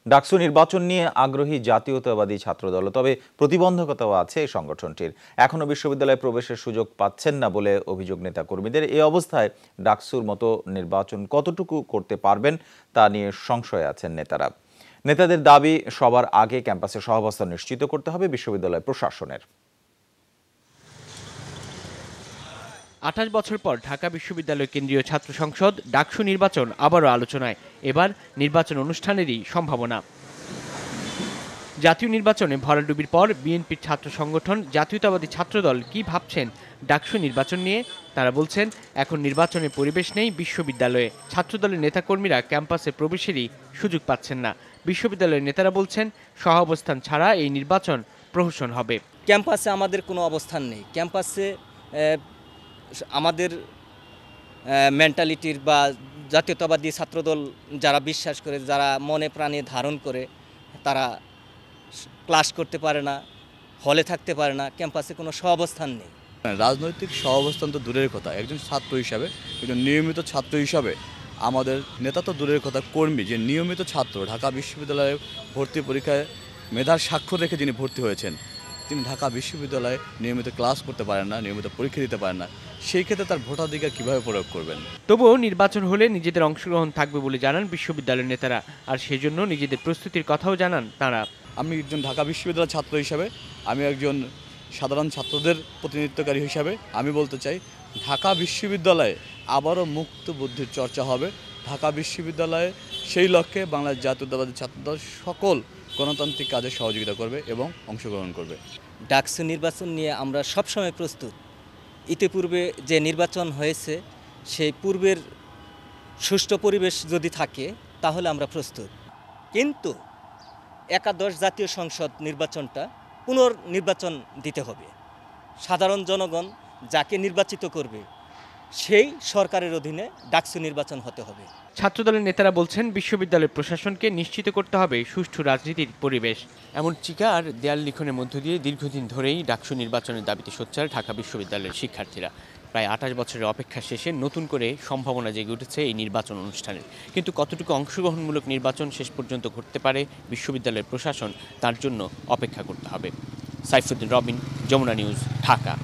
ডাকসু নির্বাচন নিয়ে আগ্রহী জাতীয়তাবাদী ছাত্রদল, তবে প্রতিবন্ধকতাও আছে এই সংগঠনটির। এখনো বিশ্ববিদ্যালয়ে প্রবেশের সুযোগ পাচ্ছেন না বলে অভিযোগ নেতাকর্মীদের। এই অবস্থায় ডাকসুর মতো নির্বাচন কতটুকু করতে পারবেন তা নিয়ে সংশয়ে আছেন নেতারা। নেতাদের দাবি, সবার আগে ক্যাম্পাসে সহাবস্থান নিশ্চিত করতে হবে বিশ্ববিদ্যালয় প্রশাসনের। ২৮ বছর পর ঢাকা বিশ্ববিদ্যালয় কেন্দ্রীয় ছাত্র সংসদ ডাকসু নির্বাচন আবারও আলোচনায়। এবার নির্বাচন অনুষ্ঠানেরই সম্ভাবনা। জাতীয় নির্বাচনে ভরাডুবির পর বিএনপির ছাত্র সংগঠন জাতীয়তাবাদী ছাত্রদল কি ভাবছেন ডাকসু নির্বাচন নিয়ে? তারা বলছেন, এখন নির্বাচনের পরিবেশ নেই বিশ্ববিদ্যালয়ে। ছাত্রদলের নেতাকর্মীরা ক্যাম্পাসে প্রবেশেরই সুযোগ পাচ্ছেন না। বিশ্ববিদ্যালয়ের নেতারা বলছেন, সহাবস্থান ছাড়া এই নির্বাচন প্রহসন হবে। ক্যাম্পাসে আমাদের কোনো অবস্থান নেই। ক্যাম্পাসে আমাদের মেন্টালিটির বা জাতীয়তাবাদী ছাত্রদল যারা বিশ্বাস করে, যারা মনে প্রাণে ধারণ করে, তারা ক্লাস করতে পারে না, হলে থাকতে পারে না। ক্যাম্পাসে কোনো সহাবস্থান নেই। রাজনৈতিক সহাবস্থান তো দূরের কথা, একজন ছাত্র হিসাবে, একজন নিয়মিত ছাত্র হিসাবে আমাদের নেতা তো দূরের কথা, কর্মী যে নিয়মিত ছাত্র, ঢাকা বিশ্ববিদ্যালয়ে ভর্তি পরীক্ষায় মেধার স্বাক্ষর রেখে যিনি ভর্তি হয়েছেন, তিনি ঢাকা বিশ্ববিদ্যালয়ে নিয়মিত ক্লাস করতে পারেন না, নিয়মিত পরীক্ষা দিতে পারেন না। সেই ক্ষেত্রে তার ভোটাধিকার কীভাবে প্রয়োগ করবেন? তবুও নির্বাচন হলে নিজেদের অংশগ্রহণ থাকবে বলে জানান বিশ্ববিদ্যালয়ের নেতারা। আর সেজন্য নিজেদের প্রস্তুতির কথাও জানান তারা। আমি একজন ঢাকা বিশ্ববিদ্যালয়ের ছাত্র হিসাবে, আমি একজন সাধারণ ছাত্রদের প্রতিনিধিত্বকারী হিসাবে আমি বলতে চাই, ঢাকা বিশ্ববিদ্যালয়ে আবারও মুক্ত বুদ্ধির চর্চা হবে। ঢাকা বিশ্ববিদ্যালয়ে সেই লক্ষ্যে বাংলাদেশ জাতীয়তাবাদী ছাত্রদল সকল গণতান্ত্রিক কাজে সহযোগিতা করবে এবং অংশগ্রহণ করবে। ডাকসু নির্বাচন নিয়ে আমরা সবসময় প্রস্তুত। ইতিপূর্বে যে নির্বাচন হয়েছে, সেই পূর্বের সুষ্ঠু পরিবেশ যদি থাকে তাহলে আমরা প্রস্তুত। কিন্তু একাদশ জাতীয় সংসদ নির্বাচনটা পুনর্নির্বাচন দিতে হবে। সাধারণ জনগণ যাকে নির্বাচিত করবে সেই সরকারের অধীনে ডাকসু নির্বাচন হতে হবে। ছাত্রদলের নেতারা বলছেন, বিশ্ববিদ্যালয় প্রশাসনকে নিশ্চিত করতে হবে সুষ্ঠু রাজনীতির পরিবেশ। এমন চিকা আর দেয়াল লিখনের মধ্য দিয়ে দীর্ঘদিন ধরেই ডাকসু নির্বাচনের দাবিতে সোচ্চার ঢাকা বিশ্ববিদ্যালয়ের শিক্ষার্থীরা। প্রায় ২৮ বছরের অপেক্ষা শেষে নতুন করে সম্ভাবনা জেগে উঠেছে এই নির্বাচন অনুষ্ঠানের। কিন্তু কতটুকু অংশগ্রহণমূলক নির্বাচন শেষ পর্যন্ত ঘটতে পারে বিশ্ববিদ্যালয়ের প্রশাসন, তার জন্য অপেক্ষা করতে হবে। সাইফুদ্দিন রবিন, যমুনা নিউজ, ঢাকা।